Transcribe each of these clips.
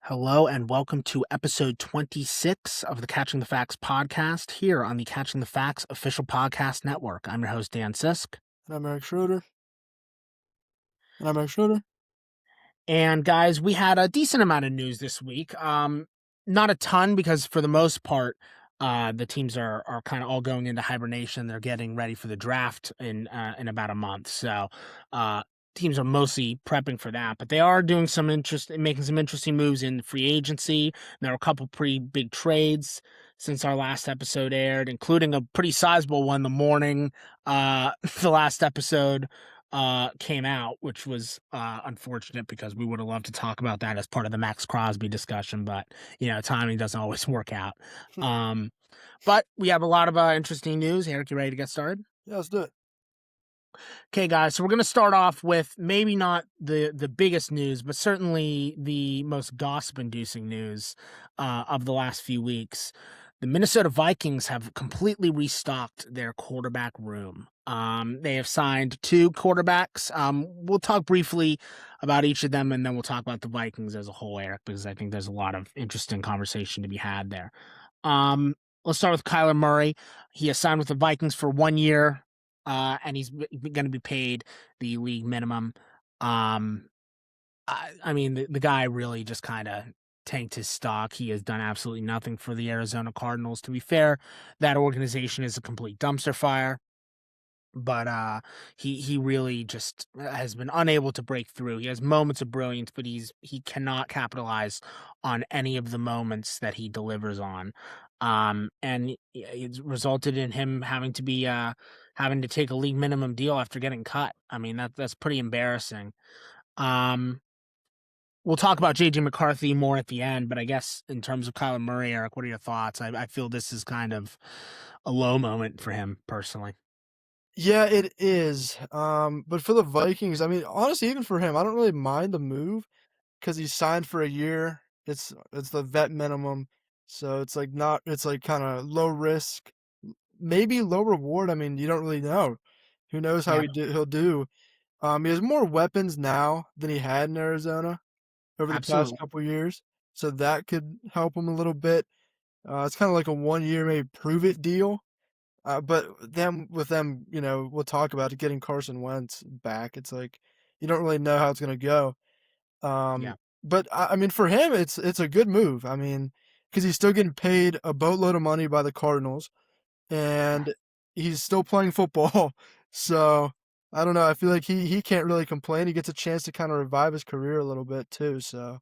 Hello and welcome to episode 26 of the Catching the Facts podcast here on the Catching the Facts official podcast network. I'm your host, Dan Sisk. And I'm Eric Schroeder. And I'm Eric Schroeder. And guys, we had a decent amount of news this week. Not a ton because for the most part, the teams are kind of all going into hibernation. They're getting ready for the draft in about a month. So teams are mostly prepping for that, but they are doing making some interesting moves in free agency. There are a couple pretty big trades since our last episode aired, including a pretty sizable one the morning the last episode came out, which was unfortunate because we would have loved to talk about that as part of the Max Crosby discussion, but timing doesn't always work out. But we have a lot of interesting news. Eric, you ready to get started? Yeah, let's do it. Okay, guys, so we're going to start off with maybe not the biggest news, but certainly the most gossip-inducing news of the last few weeks. The Minnesota Vikings have completely restocked their quarterback room. They have signed 2 quarterbacks. We'll talk briefly about each of them, and then we'll talk about the Vikings as a whole, Eric, because I think there's a lot of interesting conversation to be had there. Let's start with Kyler Murray. He has signed with the Vikings for 1 year. And he's going to be paid the league minimum. I mean, the guy really just kind of tanked his stock. He has done absolutely nothing for the Arizona Cardinals. To be fair, that organization is a complete dumpster fire. But he really just has been unable to break through. He has moments of brilliance, but he cannot capitalize on any of the moments that he delivers on. And it's resulted in him having to take a league minimum deal after getting cut. I mean, that's pretty embarrassing. We'll talk about JJ McCarthy more at the end, but I guess in terms of Kyler Murray, Eric, what are your thoughts? I feel this is kind of a low moment for him personally. Yeah, it is. But for the Vikings, I mean, honestly, even for him, I don't really mind the move because he's signed for a year. It's the vet minimum, so it's like not. It's like kind of low risk, maybe low reward. I mean, you don't really know. Who knows how Yeah, he'll do? He has more weapons now than he had in Arizona over the past absolutely. couple years, so that could help him a little bit. It's kind of like a 1 year, maybe prove it deal. But with them, we'll talk about it, getting Carson Wentz back. It's like you don't really know how it's gonna go. Yeah. But I mean, for him, it's a good move. I mean, because he's still getting paid a boatload of money by the Cardinals, Yeah. and he's still playing football. So I don't know. I feel like he can't really complain. He gets a chance to kind of revive his career a little bit too. So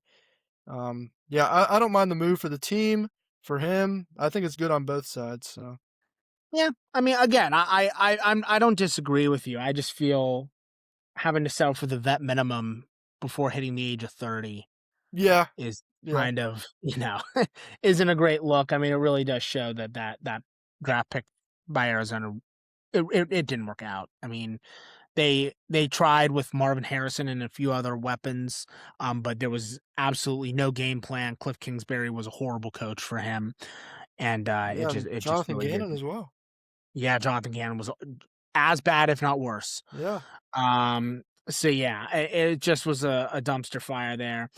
yeah, I don't mind the move for the team, for him. I think it's good on both sides. So Yeah, I mean, again, I don't disagree with you. I just feel having to settle for the vet minimum before hitting the age of 30 yeah, is yeah. kind of, isn't a great look. I mean, it really does show that draft pick by Arizona, it didn't work out. I mean, they tried with Marvin Harrison and a few other weapons, but there was absolutely no game plan. Cliff Kingsbury was a horrible coach for him, and Yeah, and it just Jonathan really Gannon didn't. as well. Yeah, Jonathan Gannon was as bad, if not worse. Yeah. So yeah, it just was a dumpster fire there.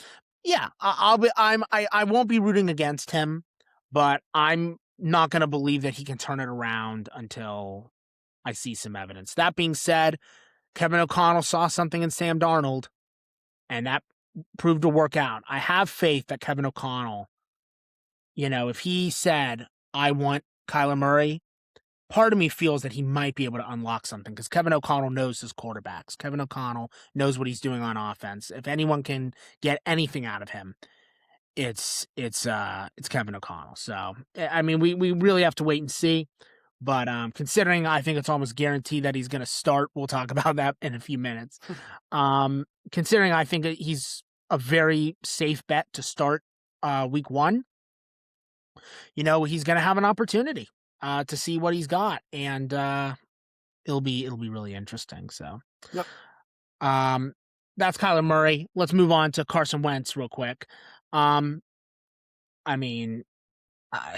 Yeah, I won't be rooting against him, but I'm not gonna believe that he can turn it around until I see some evidence. That being said, Kevin O'Connell saw something in Sam Darnold, and that proved to work out. I have faith that Kevin O'Connell, if he said, I want Kyler Murray, part of me feels that he might be able to unlock something because Kevin O'Connell knows his quarterbacks. Kevin O'Connell knows what he's doing on offense. If anyone can get anything out of him, it's Kevin O'Connell. So I mean, we really have to wait and see. But considering I think it's almost guaranteed that he's going to start, we'll talk about that in a few minutes. Considering I think he's a very safe bet to start week 1, he's going to have an opportunity to see what he's got, and it'll be really interesting. So, Yep. um, that's Kyler Murray. Let's move on to Carson Wentz real quick. Um, I mean, uh,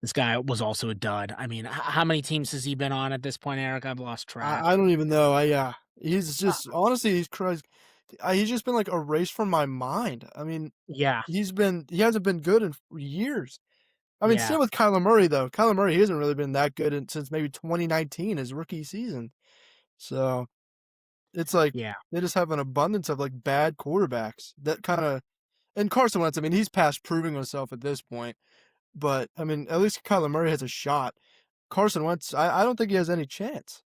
this guy was also a dud. I mean, how many teams has he been on at this point, Eric? I've lost track. I don't even know. He's Uh, just honestly, he's crazy. he's just been, like, erased from my mind. I mean, Yeah, he hasn't been good in years. I mean, yeah, same with Kyler Murray, though. Kyler Murray, he hasn't really been that good since maybe 2019, his rookie season. So, it's like, yeah. they just have an abundance of, like, bad quarterbacks that kinda and Carson Wentz, I mean, he's past proving himself at this point, but, I mean, at least Kyler Murray has a shot. Carson Wentz, I don't think he has any chance.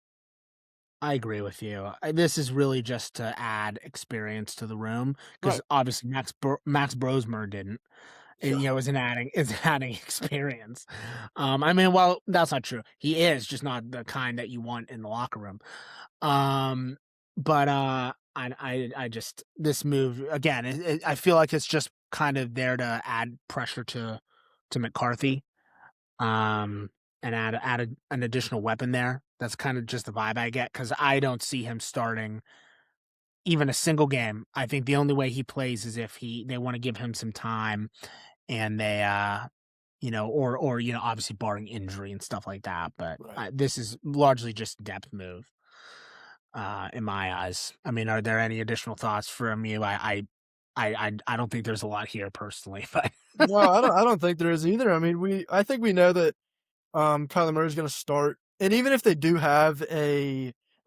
I agree with you. This is really just to add experience to the room because Right. obviously Max Brosmer didn't. Yeah. Is adding experience. I mean, well, that's not true. He is just not the kind that you want in the locker room. Um, but I just this move again. I feel like it's just kind of there to add pressure to McCarthy. Um, and an additional weapon there. That's kind of just the vibe I get because I don't see him starting even a single game. I think the only way he plays is if they want to give him some time and they or obviously barring injury and stuff like that. But Right. this is largely just depth move in my eyes. I mean, are there any additional thoughts from you? I don't think there's a lot here personally, but No, I don't think there is either. I mean, I think we know that Kyler Murray's gonna start, and even if they do have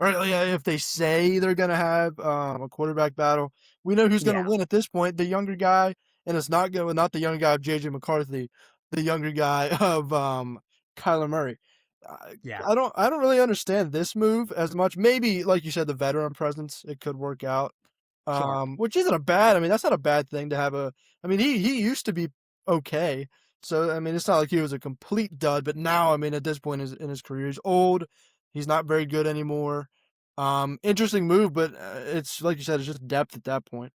or yeah, if they say they're gonna have a quarterback battle, we know who's gonna yeah, win at this point. The younger guy, and it's not the younger guy of JJ McCarthy, the younger guy of Kyler Murray. yeah, I don't really understand this move as much. Maybe like you said, the veteran presence, it could work out. sure. Which isn't a bad. I mean, that's not a bad thing to have a. I mean, he used to be okay. So, I mean, it's not like he was a complete dud, but now, I mean, at this point in his career, he's old. He's not very good anymore. Interesting move, but it's like you said, it's just depth at that point.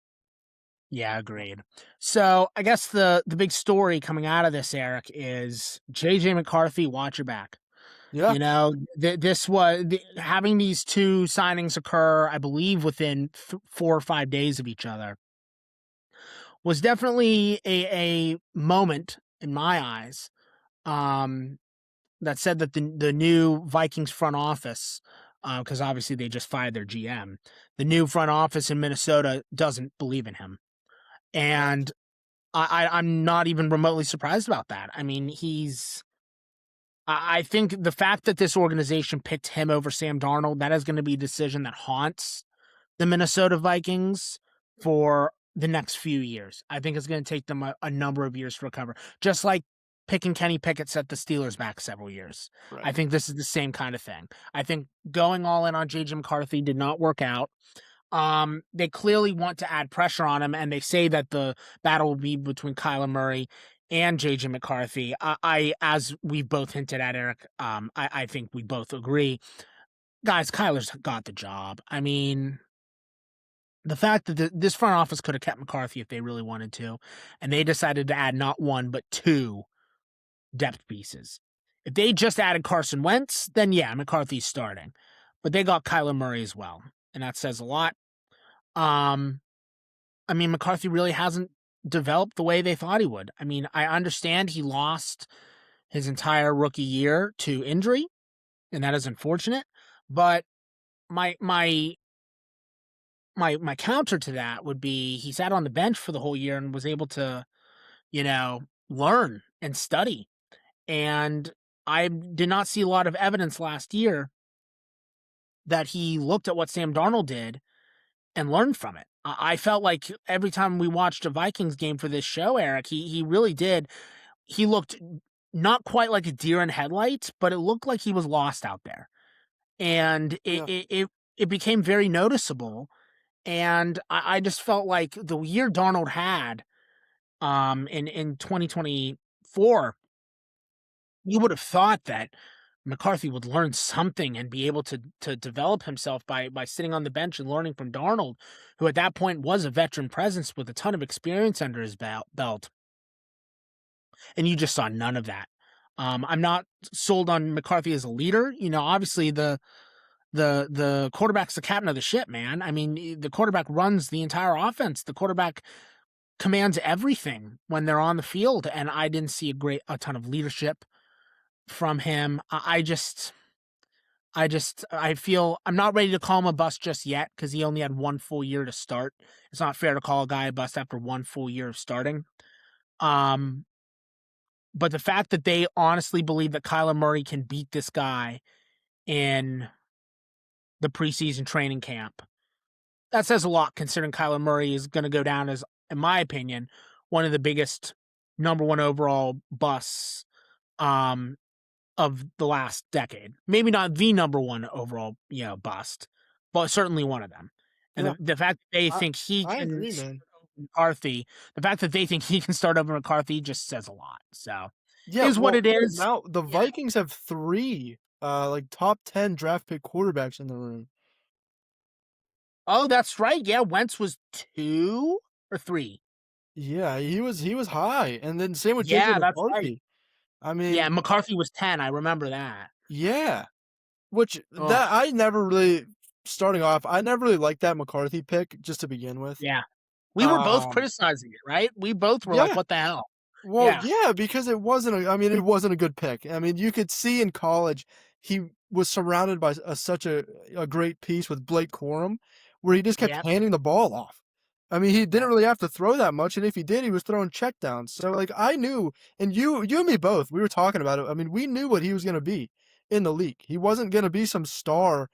Yeah, agreed. So I guess the big story coming out of this, Eric, is JJ McCarthy. Watch your back. Yeah, This was having these two signings occur, I believe, within 4 or 5 days of each other was definitely a moment in my eyes um, that said that the new Vikings front office, because obviously they just fired their GM, the new front office in Minnesota doesn't believe in him, right, and I'm not even remotely surprised about that. I mean, I think the fact that this organization picked him over Sam Darnold, that is going to be a decision that haunts the Minnesota Vikings for the next few years. I think it's going to take them a number of years to recover. Just like picking Kenny Pickett set the Steelers back several years. right. I think this is the same kind of thing. I think going all in on JJ McCarthy did not work out. They clearly want to add pressure on him, and they say that the battle will be between Kyler Murray and JJ McCarthy. As we've both hinted at, Eric, I think we both agree. Guys, Kyler's got the job. I mean, the fact that this front office could have kept McCarthy if they really wanted to, and they decided to add not one but two depth pieces. If they just added Carson Wentz, then yeah, McCarthy's starting. But they got Kyler Murray as well, and that says a lot. Um, I mean, McCarthy really hasn't developed the way they thought he would. I mean, I understand he lost his entire rookie year to injury, and that is unfortunate. But my my my counter to that would be he sat on the bench for the whole year and was able to, you know, learn and study. And I did not see a lot of evidence last year that he looked at what Sam Darnold did and learned from it. I felt like every time we watched a Vikings game for this show, Eric, he really did. He looked not quite like a deer in headlights, but it looked like he was lost out there, and Yeah, it became very noticeable. And I just felt like the year Darnold had in 2024, you would have thought that McCarthy would learn something and be able to develop himself by sitting on the bench and learning from Darnold, who at that point was a veteran presence with a ton of experience under his belt. And you just saw none of that. I'm not sold on McCarthy as a leader. You know, obviously the quarterback's the captain of the ship, man. I mean, the quarterback runs the entire offense. The quarterback commands everything when they're on the field, and I didn't see a ton of leadership from him. I feel I'm not ready to call him a bust just yet because he only had 1 full year to start. It's not fair to call a guy a bust after 1 full year of starting. Um, but the fact that they honestly believe that Kyler Murray can beat this guy in the preseason training camp, that says a lot considering Kyler Murray is going to go down as, in my opinion, one of the biggest number one overall busts um, of the last decade. Maybe not the number one overall, bust, but certainly one of them. And Yeah, the fact that they I think he I can agree, start man. over McCarthy, the fact that they think he can start over McCarthy just says a lot. So Yeah, is what well, it is. now the You know. Vikings have 3, like, top 10 draft pick quarterbacks in the room. Oh, that's right. Yeah, Wentz was 2 or 3. Yeah, he was high, and then same with JJ Yeah, that's right. McCarthy. I Yeah, mean, McCarthy was 10. I remember that. yeah, which Oh, that I never really starting off, I never really liked that McCarthy pick just to begin with. yeah. We were both Um, criticizing it, right? We both were like, yeah. what the hell? Well, Yeah, yeah, because it wasn't a good pick. I mean, you could see in college he was surrounded by such a great piece with Blake Corum, where he just kept yeah, handing the ball off. I mean, he yeah, didn't really have to throw that much, and if he did, he was throwing checkdowns. So, like, I knew, and you and me both, we were talking about it. I mean, we knew what he was going to be in the league. He wasn't going to be some star.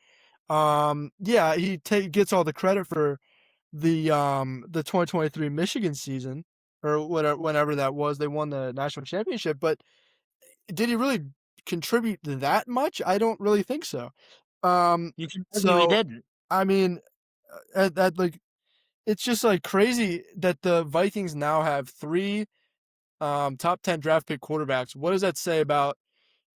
Yeah, gets all the credit for the 2023 Michigan season or whatever whenever that was, they won the national championship, but did he really contribute to that much? I don't really think so. you can argue he So didn't. I mean, like it's just like crazy that the Vikings now have 3 top 10 draft pick quarterbacks. What does that say about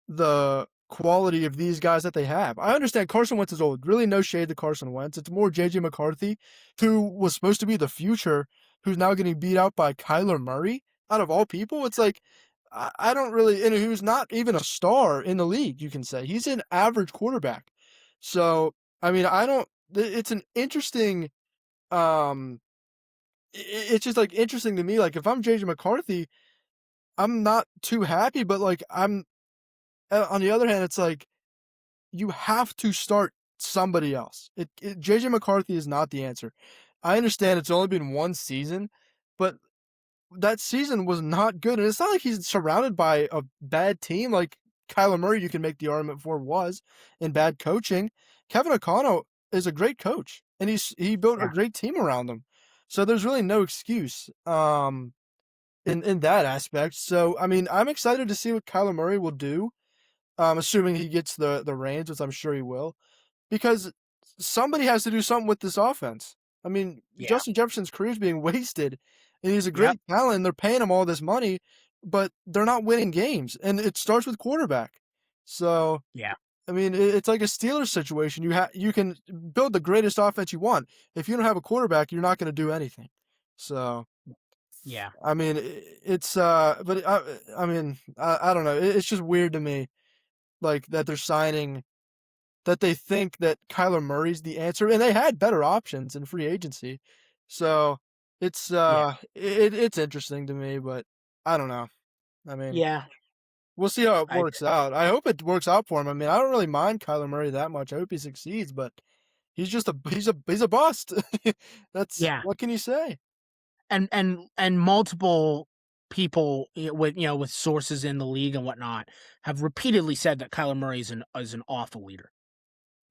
the quality of these guys that they have? I understand Carson Wentz is old. Really no shade to Carson Wentz. It's more JJ McCarthy, who was supposed to be the future, who's now getting beat out by Kyler Murray out of all people. It's like I don't really, and who's not even a star in the league, you can say. He's an average quarterback. So, I mean, I don't it's an interesting um it's just like interesting to me. Like if I'm JJ McCarthy, I'm not too happy, but like I'm on the other hand, it's like you have to start somebody else. JJ McCarthy is not the answer. I understand it's only been 1 season, but that season was not good. And it's not like he's surrounded by a bad team like Kyler Murray, you can make the argument for was in bad coaching. Kevin O'Connell is a great coach and he built a Yeah, great team around him. So there's really no excuse in that aspect. So I mean, I'm excited to see what Kyler Murray will do. Assuming he gets the reins, which I'm sure he will, because somebody has to do something with this offense. I mean, yeah, Justin Jefferson's career is being wasted, and he's a yep, great talent, and they're paying him all this money, but they're not winning games, and it starts with quarterback. So, yeah, I mean, it's like a Steelers situation. You can build the greatest offense you want. If you don't have a quarterback, you're not going to do anything. So, yeah, I mean, it's but I mean, I don't know. It's just weird to me, like that they're signing that they think that Kyler Murray's the answer, and they had better options in free agency. So it's yeah, it's interesting to me, but I don't know. I mean, yeah. we'll see how it I works out. I hope it works out for him. I mean, I don't really mind Kyler Murray that much. I hope he succeeds, but he's a bust. That's yeah, what can you say? and multiple people with sources in the league and whatnot have repeatedly said that Kyler Murray is an awful leader.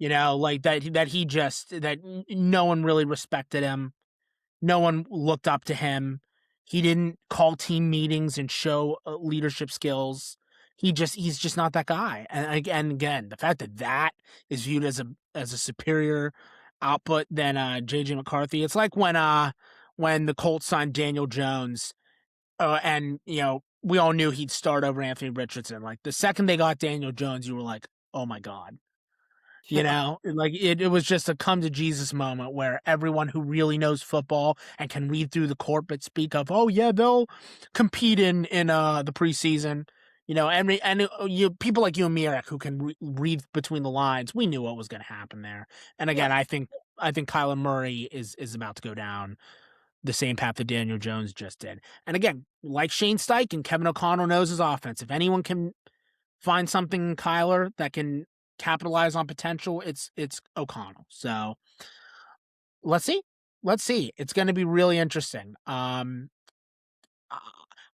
Like that he just that no one really respected him. No one looked up to him. He didn't call team meetings and show leadership skills. He's just not that guy. And again, the fact that that is viewed as a superior output than JJ McCarthy. It's like when the Colts signed Daniel Jones, and we all knew he'd start over Anthony Richardson. Like the second they got Daniel Jones, you were like, oh my god. Yeah, Like it was just a come to Jesus moment where everyone who really knows football and can read through the corporate speak of, oh yeah, they'll compete in the preseason. You people like you and me, Eric, who can read between the lines. We knew what was going to happen there. And yeah, again, I think Kyler Murray is about to go down the same path that Daniel Jones just did. And again, like Shane Steichen, Kevin O'Connell knows his offense. If anyone can find something in Kyler that can capitalize on potential, it's O'Connell. So let's see. Let's see. It's going to be really interesting. Uh,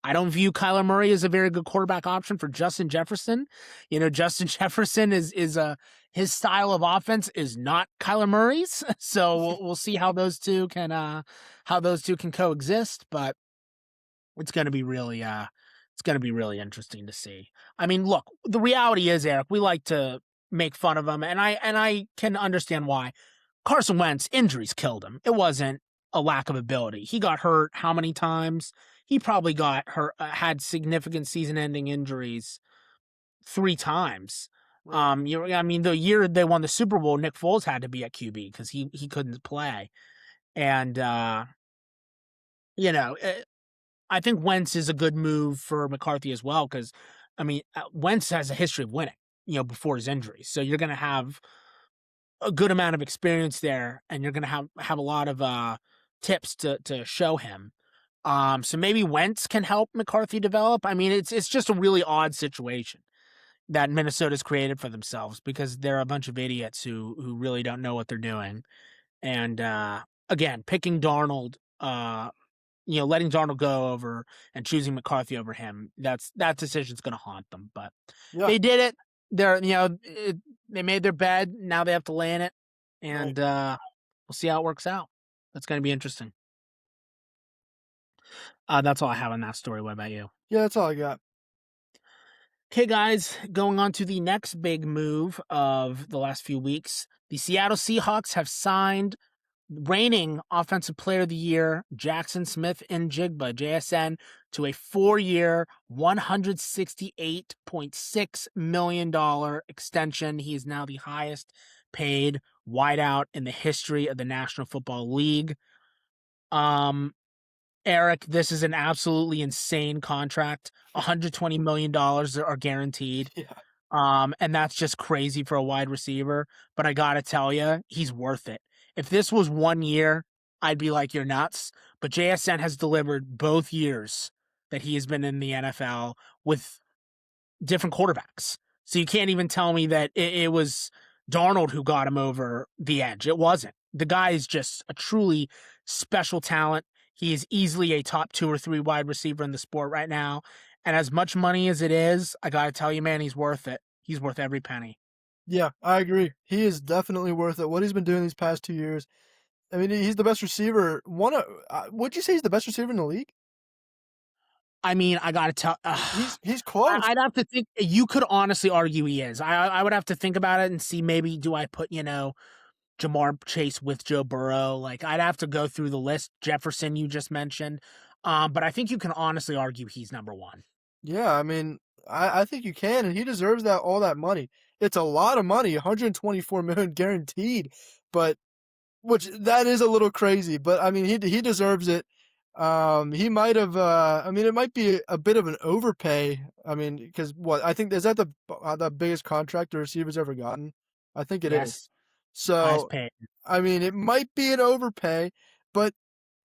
I don't view Kyler Murray as a very good quarterback option for Justin Jefferson. You know, Justin Jefferson is a his style of offense is not Kyler Murray's. So we'll see how those two can coexist. But it's going to be really it's going to be really interesting to see. I mean, look, the reality is, Eric, we like to make fun of him, and I can understand why. Carson Wentz injuries killed him. It wasn't a lack of ability. He got hurt how many times? He probably got hurt, had significant season-ending injuries 3 times. Right. I mean, the year they won the Super Bowl, Nick Foles had to be at QB because he couldn't play, and you know, I think Wentz is a good move for McCarthy as well because, I mean, Wentz has a history of winning, before his injuries. So you're going to have a good amount of experience there, and you're going to have a lot of tips to show him. So maybe Wentz can help McCarthy develop. I mean, it's just a really odd situation that Minnesota's created for themselves because they're a bunch of idiots who really don't know what they're doing. And again, picking Darnold, letting Darnold go over and choosing McCarthy over him, that decision's going to haunt them. But Yeah. they did it. They made their bed. Now they have to lay in it, Right. and we'll see how it works out. That's going to be interesting. That's all I have on that story. What about you? Yeah, that's all I got. Okay, guys, going on to the next big move of the last few weeks. The Seattle Seahawks have signed reigning Offensive Player of the Year, Jackson Smith-Njigba, JSN, to a 4-year, $168.6 million extension. He is now the highest paid wideout in the history of the National Football League. Eric, this is an absolutely insane contract. $120 million are guaranteed. Yeah. And that's just crazy for a wide receiver. But I gotta tell you, he's worth it. If this was 1 year, I'd be like, you're nuts. But JSN has delivered both years that he has been in the NFL with different quarterbacks. So you can't even tell me that it was Darnold who got him over the edge. It wasn't. The guy is just a truly special talent. He is easily a top 2 or 3 wide receiver in the sport right now. And as much money as it is, I got to tell you, man, he's worth it. He's worth every penny. Yeah, I agree. He is definitely worth it. What he's been doing these past 2 years. I mean, he's the best receiver. Would you say he's the best receiver in the league? I mean, I got to tell. He's close. I'd have to think. You could honestly argue he is. I would have to think about it and see maybe do I put, Jamar Chase with Joe Burrow. Like I'd have to go through the list. Jefferson, you just mentioned. But I think you can honestly argue he's number one. Yeah, I mean, I think you can, and he deserves all that money. It's a lot of money, 124 million guaranteed, but which that is a little crazy. But I mean, he deserves it. He might have. I mean, it might be a bit of an overpay. I mean, because what I think is that the biggest contract a receiver's ever gotten. I think it is. Yes, highest So paid. I mean, it might be an overpay, but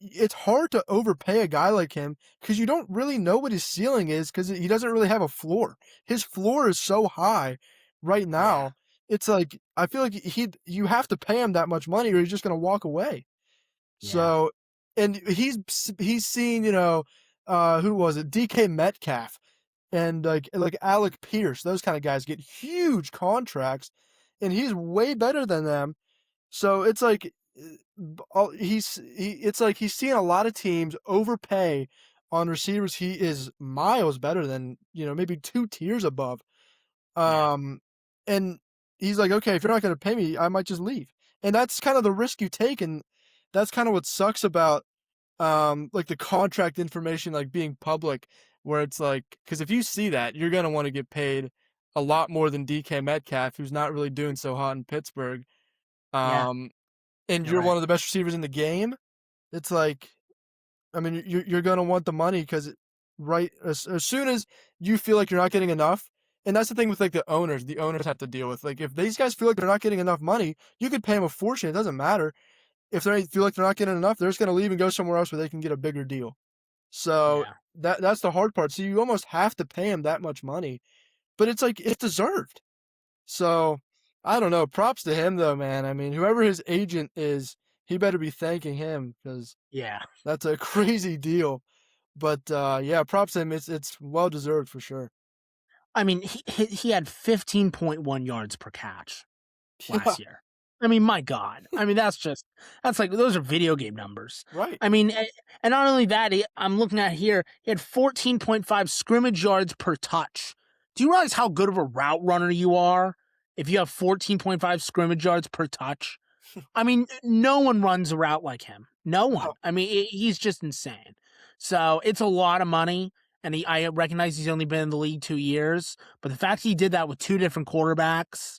it's hard to overpay a guy like him because you don't really know what his ceiling is because he doesn't really have a floor. His floor is so high right Yeah, now. It's like I feel like you have to pay him that much money or he's just gonna walk away. yeah, So, and he's seen who was it, DK Metcalf and like Alec Pierce, those kind of guys get huge contracts, and he's way better than them. So it's like it's like he's seeing a lot of teams overpay on receivers he is miles better than, maybe 2 tiers above. yeah, Um, and he's like, okay, if you're not going to pay me, I might just leave. And that's kind of the risk you take, and that's kind of what sucks about like the contract information like being public, where it's like, because if you see that, you're gonna want to get paid a lot more than DK Metcalf, who's not really doing so hot in Pittsburgh. yeah. Um, and You're you're right. one of the best receivers in the game. It's like, I mean, you're gonna want the money because right as soon as you feel like you're not getting enough, and that's the thing with like the owners. The owners have to deal with like if these guys feel like they're not getting enough money, you could pay them a fortune. It doesn't matter if they feel like they're not getting enough. They're just gonna leave and go somewhere else where they can get a bigger deal. So Yeah, that's the hard part. So you almost have to pay him that much money, but it's like it's deserved. So I don't know. Props to him though, man. I mean, whoever his agent is, he better be thanking him because Yeah. that's a crazy deal. But yeah, props to him. It's well deserved for sure. I mean, he had 15.1 yards per catch Yeah, last year. I mean, my God. I mean, that's like those are video game numbers. right. I mean, and not only that, I'm looking at here, he had 14.5 scrimmage yards per touch. Do you realize how good of a route runner you are if you have 14.5 scrimmage yards per touch? I mean, no one runs a route like him. No one. No, I mean, he's just insane. So it's a lot of money. And I recognize he's only been in the league 2 years, but the fact he did that with two different quarterbacks,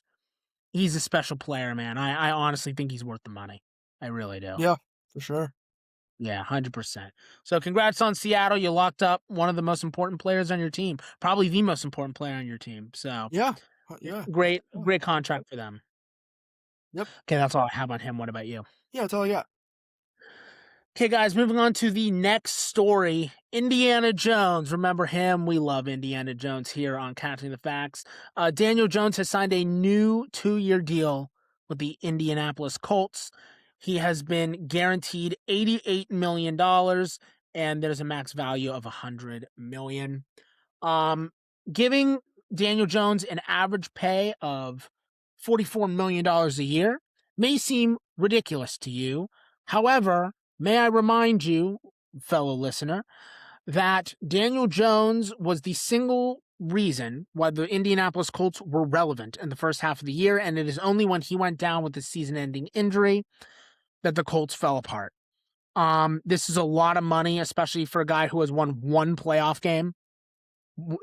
he's a special player, man. I honestly think he's worth the money. I really do. yeah, for sure. Yeah, 100%. So congrats on Seattle. You locked up one of the most important players on your team, probably the most important player on your team. So Yeah, yeah, great, yeah. great contract for them. Yep. Okay, that's all I have on him. What about you? Yeah, that's all I got. Okay, guys, moving on to the next story. Indiana Jones. Remember him? We love Indiana Jones here on Counting the Facts. Daniel Jones has signed a new 2-year deal with the Indianapolis Colts. He has been guaranteed $88 million, and there's a max value of $100 million. Giving Daniel Jones an average pay of $44 million a year may seem ridiculous to you. However, may I remind you, fellow listener, that Daniel Jones was the single reason why the Indianapolis Colts were relevant in the first half of the year, and it is only when he went down with the season-ending injury that the Colts fell apart. This is a lot of money, especially for a guy who has won one playoff game.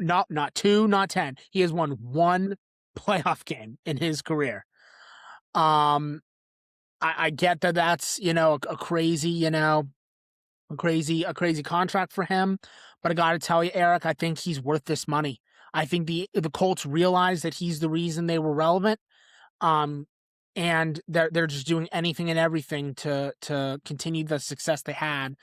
Not two, not 10. He has won one playoff game in his career. I get that that's, a crazy, a crazy contract for him. But I got to tell you, Eric, I think he's worth this money. I think the Colts realize that he's the reason they were relevant. Um, and they're just doing anything and everything to continue the success they had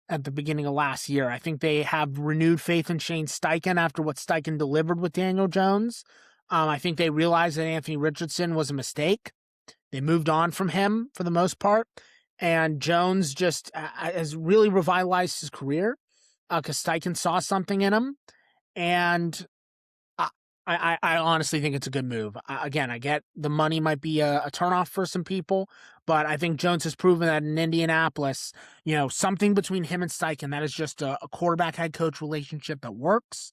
at the beginning of last year. I think they have renewed faith in Shane Steichen after what Steichen delivered with Daniel Jones. I think they realized that Anthony Richardson was a mistake. They moved on from him for the most part. And Jones just has really revitalized his career because Steichen saw something in him. And I, I honestly think it's a good move. Again, I get the money might be a turnoff for some people, but I think Jones has proven that in Indianapolis, something between him and Steichen, that is just a quarterback head coach relationship that works.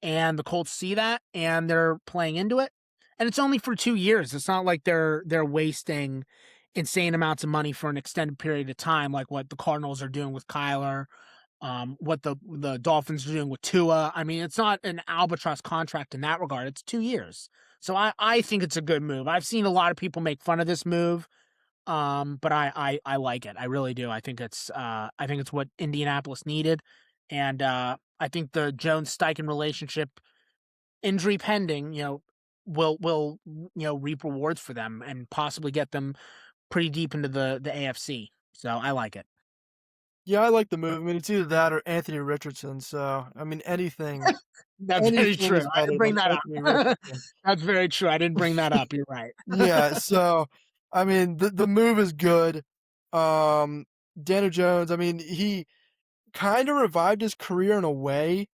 And the Colts see that and they're playing into it. And it's only for 2 years. It's not like they're wasting insane amounts of money for an extended period of time, like what the Cardinals are doing with Kyler, what the Dolphins are doing with Tua. I mean, it's not an albatross contract in that regard. It's 2 years. So I think it's a good move. I've seen a lot of people make fun of this move. But I like it. I really do. I think it's what Indianapolis needed. And I think the Jones Steichen relationship, injury pending, will reap rewards for them and possibly get them pretty deep into the AFC. So I like it. Yeah, I like the move. I mean, it's either that or Anthony Richardson. So, I mean, That's very anything true. is I better didn't bring than that Anthony up. Richardson. That's very true. I didn't bring that up. You're right. Yeah, so I mean, the move is good. Um, Daniel Jones, I mean, he kind of revived his career in a way.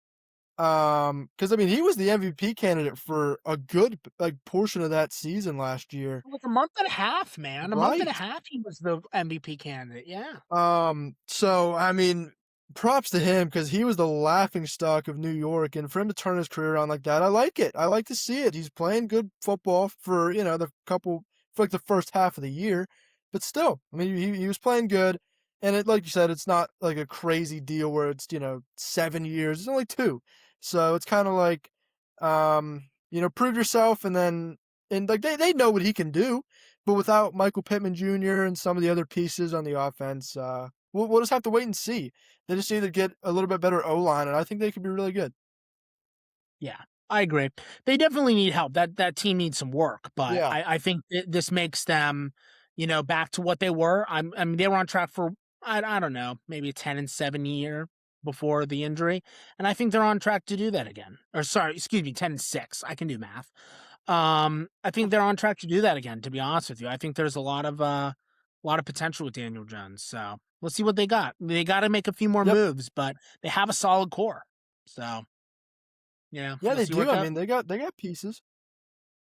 Because I mean, he was the MVP candidate for a good like portion of that season last year, Like a month and a half, man. A month and a right? half, he was the MVP candidate. Yeah. So I mean, props to him because he was the laughing stock of New York, and for him to turn his career around like that, I like it. I like to see it. He's playing good football for for like the first half of the year, but still, I mean, he was playing good, and it like you said, it's not like a crazy deal where it's 7 years. It's only two, so it's kind of like, prove yourself, and like they know what he can do. But without Michael Pittman Jr. and some of the other pieces on the offense, we'll just have to wait and see. They just need to get a little bit better O-line, and I think they could be really good. Yeah, I agree. They definitely need help. That team needs some work, but Yeah. I think this makes them, back to what they were. I mean, they were on track for I don't know, maybe a 10-7 year before the injury, and I think they're on track to do that again. Or sorry, excuse me, 10-6. I can do math. I think they're on track to do that again, to be honest with you. I think there's a lot of potential with Daniel Jones. So let's see what they got. They got to make a few more Yep. moves, but they have a solid core. So Yeah, we'll they see where do. it I goes. mean, they got pieces.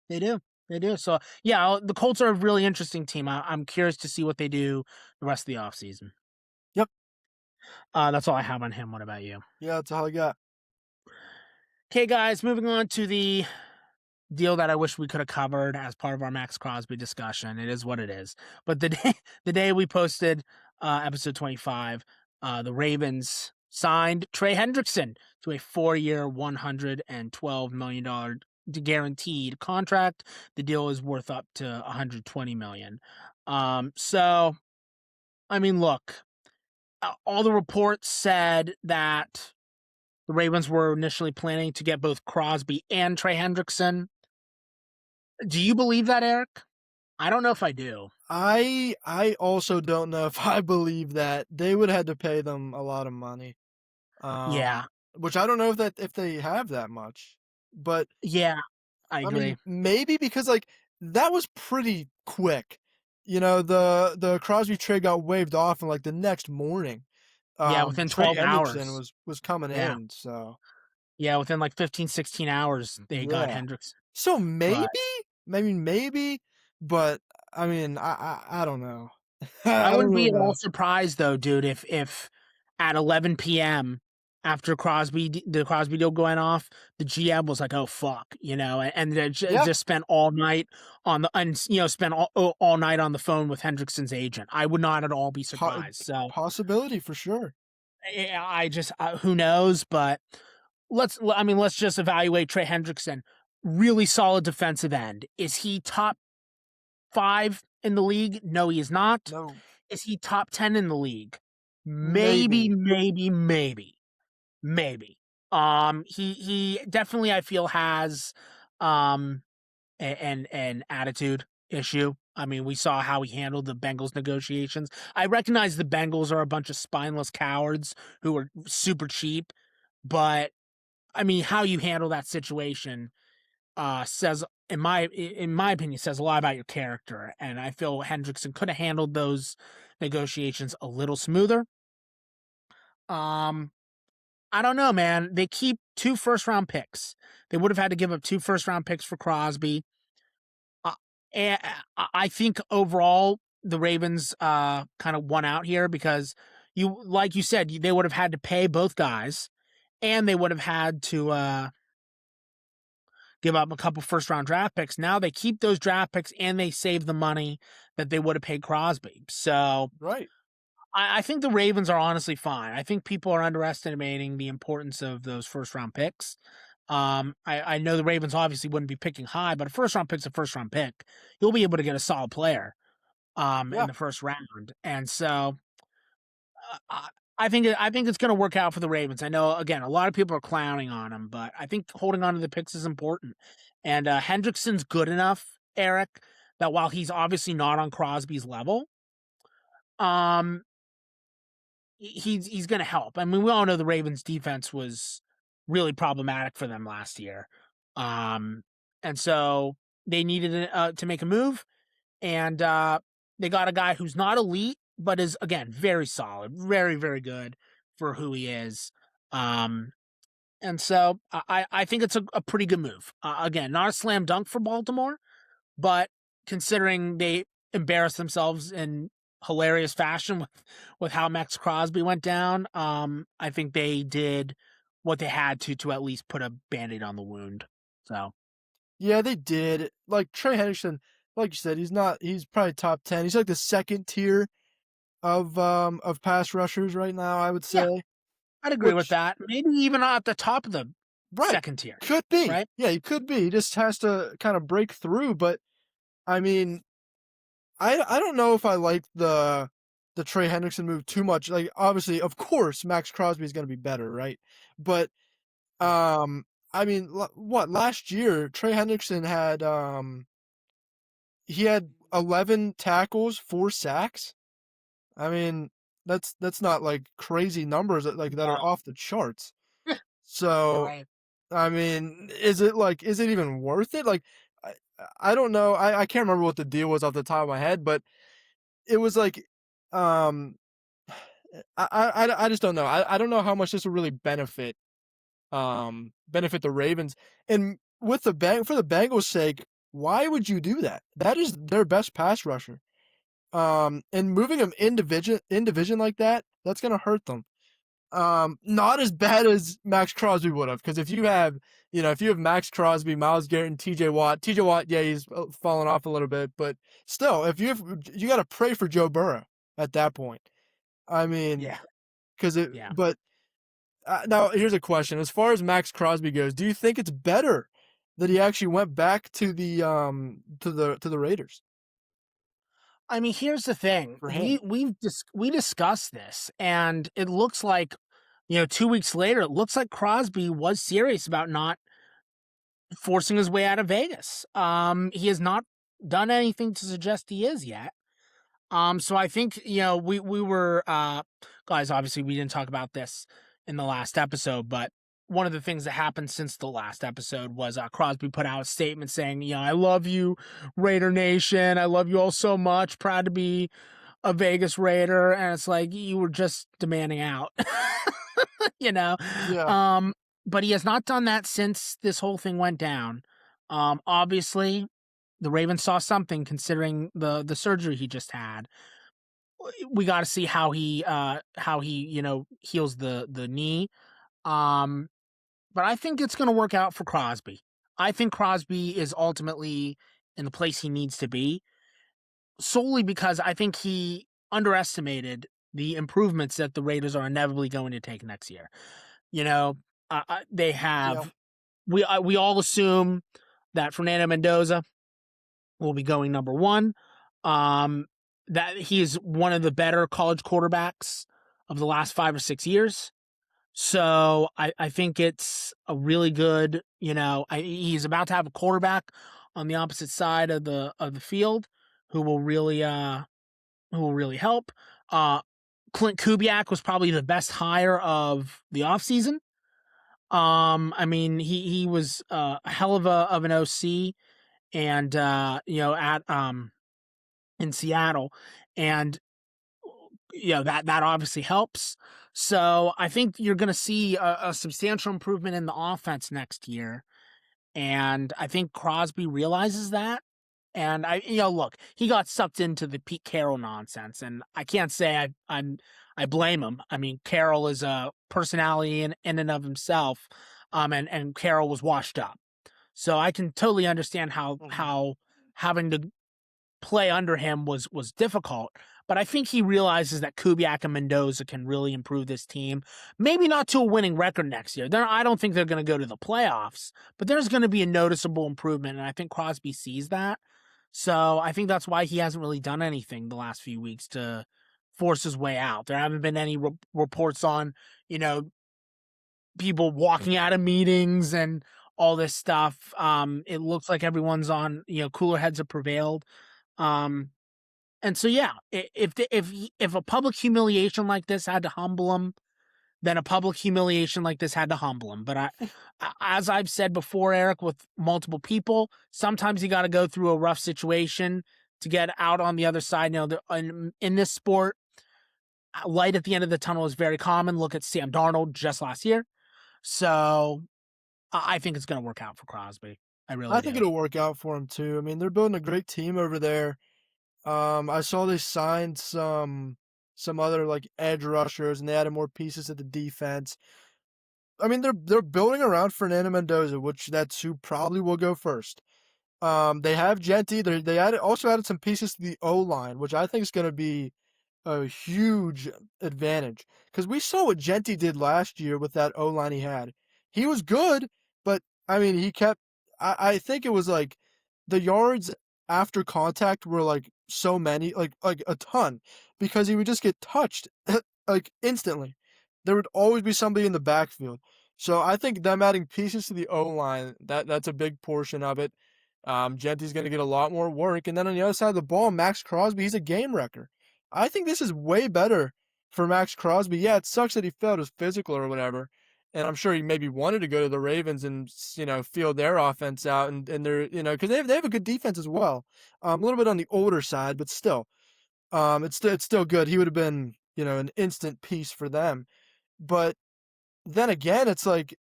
They do. They do. So yeah, the Colts are a really interesting team. I'm curious to see what they do the rest of the offseason. Yep. That's all I have on him. What about you? Yeah, that's all I got. Okay, guys, moving on to the deal that I wish we could have covered as part of our Max Crosby discussion. It is what it is. But the day we posted episode 25, the Ravens signed Trey Hendrickson to a 4-year, $112 million guaranteed contract. The deal is worth up to $120 million. So I mean, look, all the reports said that the Ravens were initially planning to get both Crosby and Trey Hendrickson. Do you believe that, Eric? I don't know if I do. I also don't know if I believe that. They would have had to pay them a lot of money. Yeah. Which I don't know if they have that much. But Yeah, I I agree. mean, maybe because like that was pretty quick. The Crosby trade got waived off and like the next morning, Yeah, within Trey 12 Hendrickson hours. was coming Yeah. in. So Yeah, within like 15, 16 hours, they got yeah. Hendricks. So But maybe, but I mean, I don't know. I I don't wouldn't be really at all know. surprised though, dude, if at 11 p.m. after the Crosby deal going off, the GM was like, "Oh fuck," and they Yeah, just spent all night on the and spent all night on the phone with Hendrickson's agent. I would not at all be po- surprised. So possibility for sure. I just who knows, but let's just evaluate Trey Hendrickson. Really solid defensive end. Is he top 5 in the league? No, he is not. No, Is he top 10 in the league? Maybe, maybe. maybe, maybe, maybe. He definitely I feel has an attitude issue. I mean, we saw how he handled the Bengals negotiations. I recognize the Bengals are a bunch of spineless cowards who are super cheap, but I mean, how you handle that situation says, in my opinion, says a lot about your character. And I feel Hendrickson could have handled those negotiations a little smoother. Um, I don't know, man. They keep 2 first-round picks. They would have had to give up 2 first-round picks for Crosby. Uh, and I think overall the Ravens kind of won out here because like you said, they would have had to pay both guys, and they would have had to give up a couple first round draft picks. Now they keep those draft picks and they save the money that they would have paid Crosby. So Right. I think the Ravens are honestly fine. I think people are underestimating the importance of those first round picks. I know the Ravens obviously wouldn't be picking high, but a first round pick's a first round pick. You'll be able to get a solid player in Yeah. the first round. And so uh, I think it's going to work out for the Ravens. I know again a lot of people are clowning on them, but I think holding on to the picks is important. And Hendrickson's good enough, Eric, that while he's obviously not on Crosby's level, um, he's going to help. I mean, we all know the Ravens' defense was really problematic for them last year, um, and so they needed to make a move, and they got a guy who's not elite, but is again very solid, very very good for who he is. Um, and so I think it's a pretty good move. Again, not a slam dunk for Baltimore, but considering they embarrassed themselves in hilarious fashion with how Max Crosby went down, I think they did what they had to at least put a band-aid on the wound. So Yeah, they did. Like Trey Henderson, like you said, he's probably top 10. He's like the second tier of pass rushers right now, I would yeah, say. I'd agree with Which that. Maybe even at the top of the right. second tier, Could be. right? Yeah, he could be. He just has to kind of break through, but I mean, I don't know if I like the Trey Hendrickson move too much. Like obviously, of course, Max Crosby is going to be better, right? But I mean, what last year Trey Hendrickson had he had 11 tackles, 4 sacks. I mean, that's not like crazy numbers that are No, off the charts. you're So, right. I mean, is it even worth it? Like I don't know. I can't remember what the deal was off the top of my head, but it was like, um, I just don't know. I don't know how much this will really benefit the Ravens. And with for the Bengals' sake, why would you do that? That is their best pass rusher. And moving him in division like that, that's gonna hurt them. Not as bad as Max Crosby would have, because if you have Max Crosby, Myles Garrett, and TJ Watt, yeah, he's fallen off a little bit, but still, you got to pray for Joe Burrow at that point. I mean, Yeah, because yeah. but now here's a question: as far as Max Crosby goes, do you think it's better that he actually went back to the Raiders I mean, here's the thing. for him? We discussed this, and it looks like, 2 weeks later, it looks like Crosby was serious about not forcing his way out of Vegas. He has not done anything to suggest he is yet. So I think, we were guys, obviously we didn't talk about this in the last episode, but one of the things that happened since the last episode was Crosby put out a statement saying, I love you, Raider Nation. I love you all so much. Proud to be a Vegas Raider. And it's like you were just demanding out. you know. Yeah, Um, but he has not done that since this whole thing went down. Obviously the Ravens saw something considering the surgery he just had. We got to see how he heals the knee. Um, but I think it's going to work out for Crosby. I think Crosby is ultimately in the place he needs to be, solely because I think he underestimated the improvements that the Raiders are inevitably going to take next year. They yeah, have we all assume that Fernando Mendoza will be going number one. Um, that he's one of the better college quarterbacks of the last 5 or 6 years. So I think it's a really good, he's about to have a quarterback on the opposite side of the field who will really help. Uh, Clint Kubiak was probably the best hire of the offseason. I mean, he was a hell of an OC, and at in Seattle, and that obviously helps. So I think you're going to see a substantial improvement in the offense next year, and I think Crosby realizes that. And look, he got sucked into the Pete Carroll nonsense, and I can't say I blame him. I mean, Carroll is a personality in and of himself, and Carroll was washed up, so I can totally understand how mhm, how having to play under him was difficult. But I think he realizes that Kubiak and Mendoza can really improve this team. Maybe not to a winning record next year. I don't think they're going to go to the playoffs, but there's going to be a noticeable improvement, and I think Crosby sees that. So I think that's why he hasn't really done anything the last few weeks to force his way out. There haven't been any reports on, you know, people walking out of meetings and all this stuff. It looks like everyone's on, cooler heads have prevailed. Um, and so, yeah, if a public humiliation like this had to humble him, then a public humiliation like this had to humble him. But as I've said before, Eric, with multiple people, sometimes you got to go through a rough situation to get out on the other side. In this sport, light at the end of the tunnel is very common. Look at Sam Darnold just last year. So I think it's going to work out for Crosby. I really I think do. it'll work out for him too. I mean, they're building a great team over there. I saw they signed some other like edge rushers, and they added more pieces to the defense. I mean, they're building around Fernando Mendoza, which that's who probably will go first. They have Genti. They also added some pieces to the O line, which I think is going to be a huge advantage because we saw what Genti did last year with that O line he had. He was good, but I mean, he kept. I think it was like the yards after contact were like so many, like a ton, because he would just get touched like instantly. There would always be somebody in the backfield. So I think them adding pieces to the O line that's a big portion of it. Genti's going to get a lot more work, and then on the other side of the ball, Max Crosby, he's a game wrecker. I think this is way better for Max Crosby. Yeah, it sucks that he failed his physical or whatever, and I'm sure he maybe wanted to go to the Ravens and feel their offense out and they're because they have a good defense as well. A little bit on the older side, but still, it's still good. He would have been an instant piece for them. But then again, it's like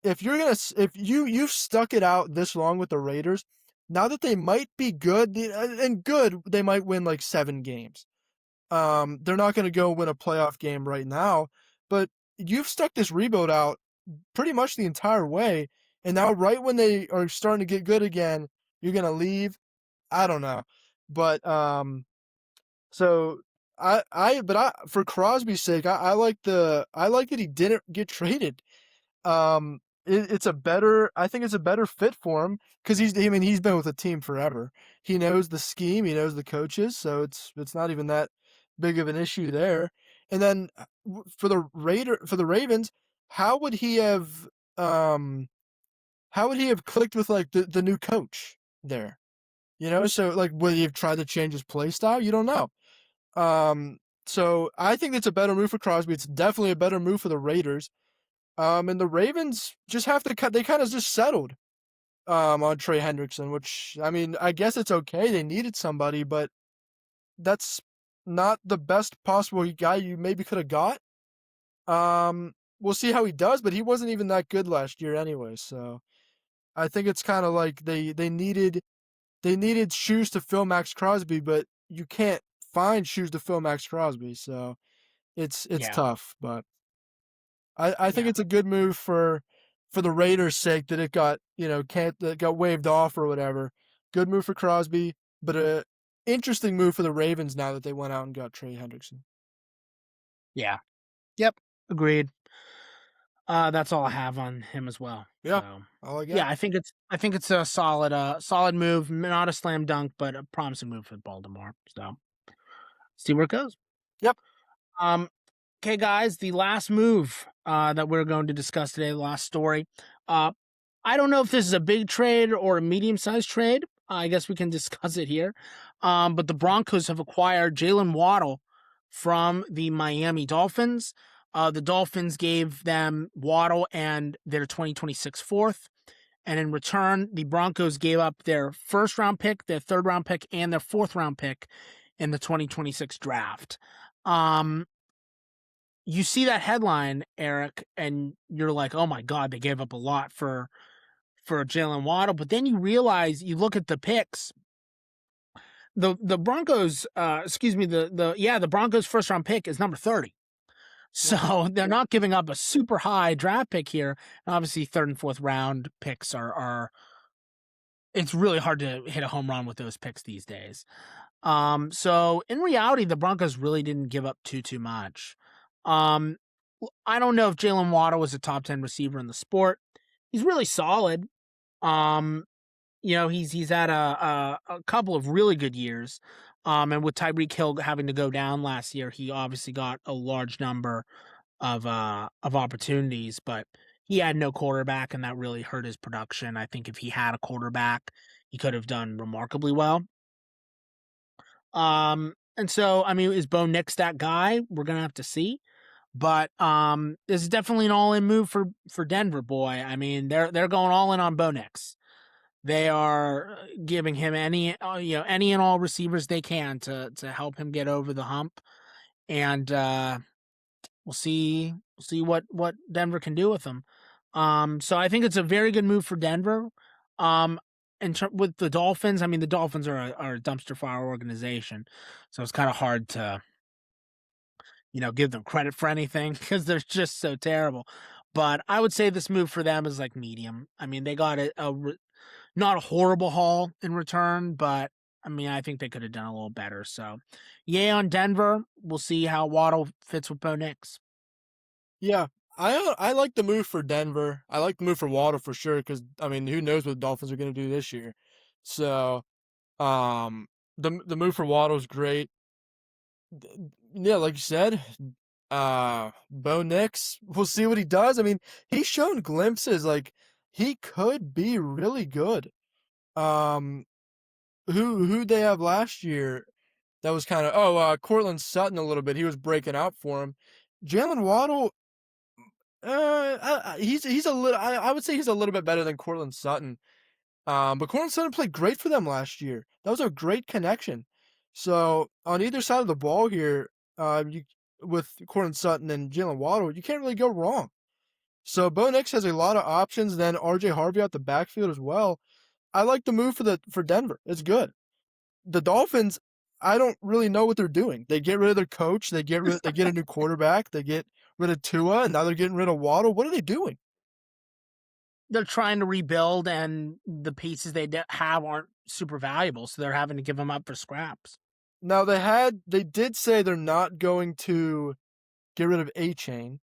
if you're gonna if you've stuck it out this long with the Raiders, now that they might be good and good, they might win like 7 games. They're not gonna go win a playoff game right now, but you've stuck this rebuild out pretty much the entire way, and now right when they are starting to get good again, you're gonna leave. I don't know, but so for Crosby's sake, I like that he didn't get traded. It's a better I think it's a better fit for him because he's been with the team forever. He knows the scheme, he knows the coaches, so it's not even that big of an issue there. And then for the Ravens, how would he have um how would he have clicked with like the new coach there? So like would he have tried to change his play style? You don't know. Um so I think it's a better move for Crosby. It's definitely a better move for the Raiders. And the Ravens just have to cut. They kind of just settled on Trey Hendrickson, which I mean, I guess it's okay. They needed somebody, but that's not the best possible guy you maybe could have got. We'll see how he does, but he wasn't even that good last year anyway. So I think it's kind of like they needed shoes to fill Max Crosby, but you can't find shoes to fill Max Crosby. So it's Yeah, tough, but. I think yeah, it's a good move for the Raiders' sake that it got can't that got waived off or whatever. Good move for Crosby, but a interesting move for the Ravens now that they went out and got Trey Hendrickson. yeah. Yep, agreed. That's all I have on him as well. Yeah, So, all I yeah, got. I think it's a solid move, not a slam dunk, but a promising move for Baltimore. So, see where it goes. Yep. Um, okay, guys, the last move that we're going to discuss today, the last story. Uh, I don't know if this is a big trade or a medium-sized trade. I guess we can discuss it here. But the Broncos have acquired Jalen Waddle from the Miami Dolphins. The Dolphins gave them Waddle and their 2026 fourth. And in return, the Broncos gave up their first round pick, their third round pick, and their fourth round pick in the 2026 draft. Um, you see that headline, Eric, and you're like, "Oh my God, they gave up a lot for Jalen Waddle." But then you realize, you look at the picks. The Broncos, excuse me, the Broncos first round pick is number 30. Yep. So they're not giving up a super high draft pick here. Obviously, third and fourth round picks are it's really hard to hit a home run with those picks these days. So in reality, the Broncos really didn't give up too much. Um, I don't know if Jalen Waddle was a top 10 receiver in the sport. He's really solid. Um, he's had a couple of really good years. And with Tyreek Hill having to go down last year, he obviously got a large number of opportunities, but he had no quarterback, and that really hurt his production. I think if he had a quarterback, he could have done remarkably well. And so, I mean, is Bo Nix that guy? We're gonna have to see. But this is definitely an all-in move for Denver, boy. I mean, they're going all in on Bo Nix. They are giving him any and all receivers they can to help him get over the hump, and we'll see what Denver can do with him. So I think it's a very good move for Denver. Um, with the Dolphins, I mean, the Dolphins are a dumpster fire organization, so it's kind of hard to give them credit for anything because they're just so terrible. But I would say this move for them is like medium. I mean, they got not a horrible haul in return, but I mean, I think they could have done a little better. So, yay on Denver. We'll see how Waddle fits with Bo Nix. Yeah. I like the move for Denver. I like the move for Waddle for sure because I mean, who knows what the Dolphins are going to do this year. So, um, the move for Waddle is great. Yeah, like you said, Bo Nix, we'll see what he does. I mean, he's shown glimpses like he could be really good. Um, who they have last year that was kind of Cortland Sutton a little bit. He was breaking out for him. Jalen Waddle, He's a little. I would say he's a little bit better than Courtland Sutton. But Courtland Sutton played great for them last year. That was a great connection. So on either side of the ball here, you with Courtland Sutton and Jalen Waddle, you can't really go wrong. So Bo Nix has a lot of options. Then R.J. Harvey out the backfield as well. I like the move for Denver. It's good. The Dolphins, I don't really know what they're doing. They get rid of their coach. They get a new quarterback. They get rid of Tua, and now they're getting rid of Waddle. What are they doing? They're trying to rebuild, and the pieces have aren't super valuable, so they're having to give them up for scraps. Now they did say they're not going to get rid of A-Chain.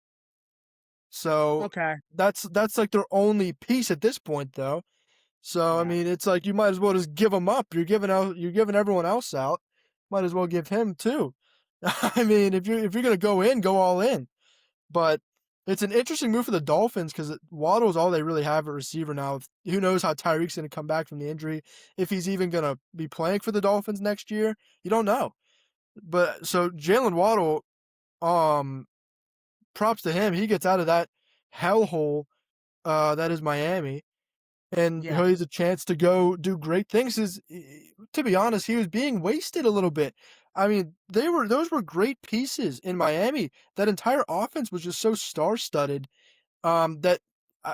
So Okay. that's like their only piece at this point, though. So I Yeah. mean, it's like you might as well just give him up. You're giving everyone else out. Might as well give him too. I mean, if you're gonna go in, go all in. But it's an interesting move for the Dolphins because Waddle's all they really have at receiver now. Who knows how Tyreek's going to come back from the injury? If he's even going to be playing for the Dolphins next year, you don't know. But so Jalen Waddle, um, props to him. He gets out of that hellhole that is Miami, and he Yeah. has a chance to go do great things. To be honest, he was being wasted a little bit. I mean, those were great pieces in Miami. That entire offense was just so star-studded that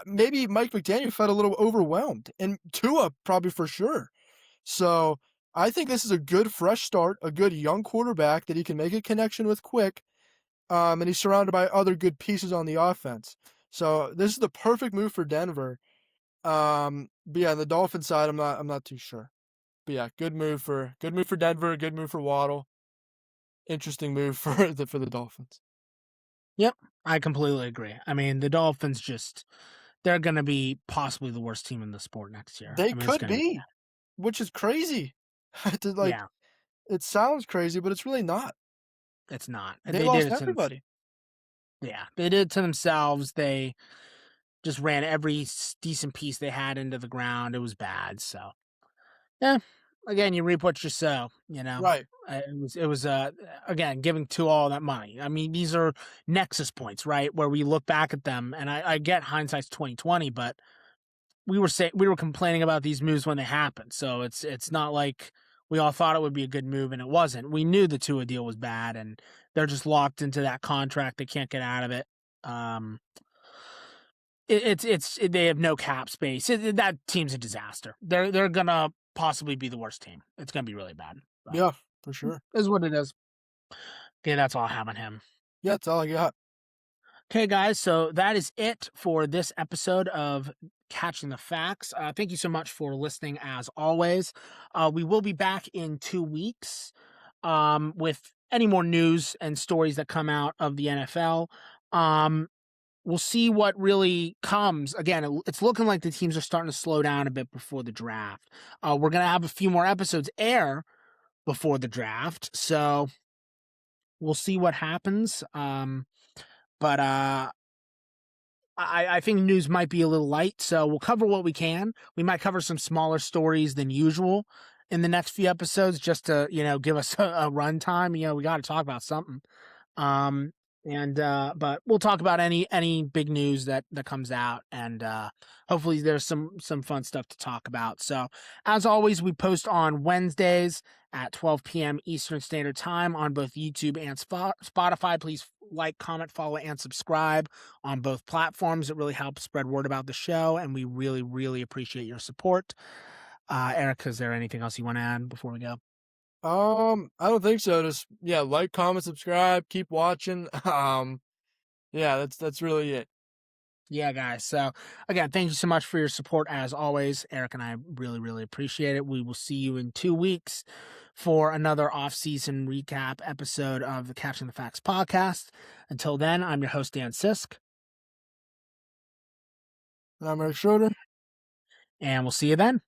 maybe Mike McDaniel felt a little overwhelmed, and Tua probably for sure. So I think this is a good fresh start, a good young quarterback that he can make a connection with quick, and he's surrounded by other good pieces on the offense. So this is the perfect move for Denver. But yeah, the Dolphin side, I'm not too sure. But yeah, good move for Denver, good move for Waddle. Interesting move for the Dolphins. Yep. I completely agree. I mean, the Dolphins they're going to be possibly the worst team in the sport next year. They I mean, it's could going to be be, bad. which is crazy. Like Yeah, it sounds crazy, but it's really not. it's not. They They did lost it to them. everybody. Yeah, they did it to themselves. They just ran every decent piece they had into the ground. It was bad. So yeah, again, you reap what you sow. You know, Right. it was again giving to all that money. I mean, these are nexus points, right? Where we look back at them, and I get hindsight's 2020, but we were complaining about these moves when they happened. So it's not like we all thought it would be a good move and it wasn't. We knew the Tua deal was bad, and they're just locked into that contract. They can't get out of it. Um, they have no cap space. That team's a disaster. They're gonna possibly be the worst team. It's gonna be really bad. But Yeah, for sure. is what it is. Okay, that's all I have on him. Yeah, that's all I got. Okay, guys, so that is it for this episode of Catching the Facts. Thank you so much for listening, as always. We will be back in 2 weeks with any more news and stories that come out of the NFL. We'll see what really comes. Again, it's looking like the teams are starting to slow down a bit before the draft. We're going to have a few more episodes air before the draft, so we'll see what happens. But I think news might be a little light, so we'll cover what we can. We might cover some smaller stories than usual in the next few episodes, just to give us a run time. We got to talk about something. Um, but we'll talk about any big news that comes out, and hopefully there's some fun stuff to talk about. So as always, we post on Wednesdays at 12 p.m. Eastern Standard Time on both YouTube and Spotify. Please like, comment, follow, and subscribe on both platforms. It really helps spread word about the show, and we really, really appreciate your support. Eric, is there anything else you want to add before we go? I don't think so. Just yeah, like, comment, subscribe, keep watching. Yeah, that's really it. Yeah, guys. So, again, thank you so much for your support as always. Eric and I really, really appreciate it. We will see you in 2 weeks for another off-season recap episode of the Catching the Facts podcast. Until then, I'm your host, Dan Sisk, I'm Eric Schroeder. and we'll see you then.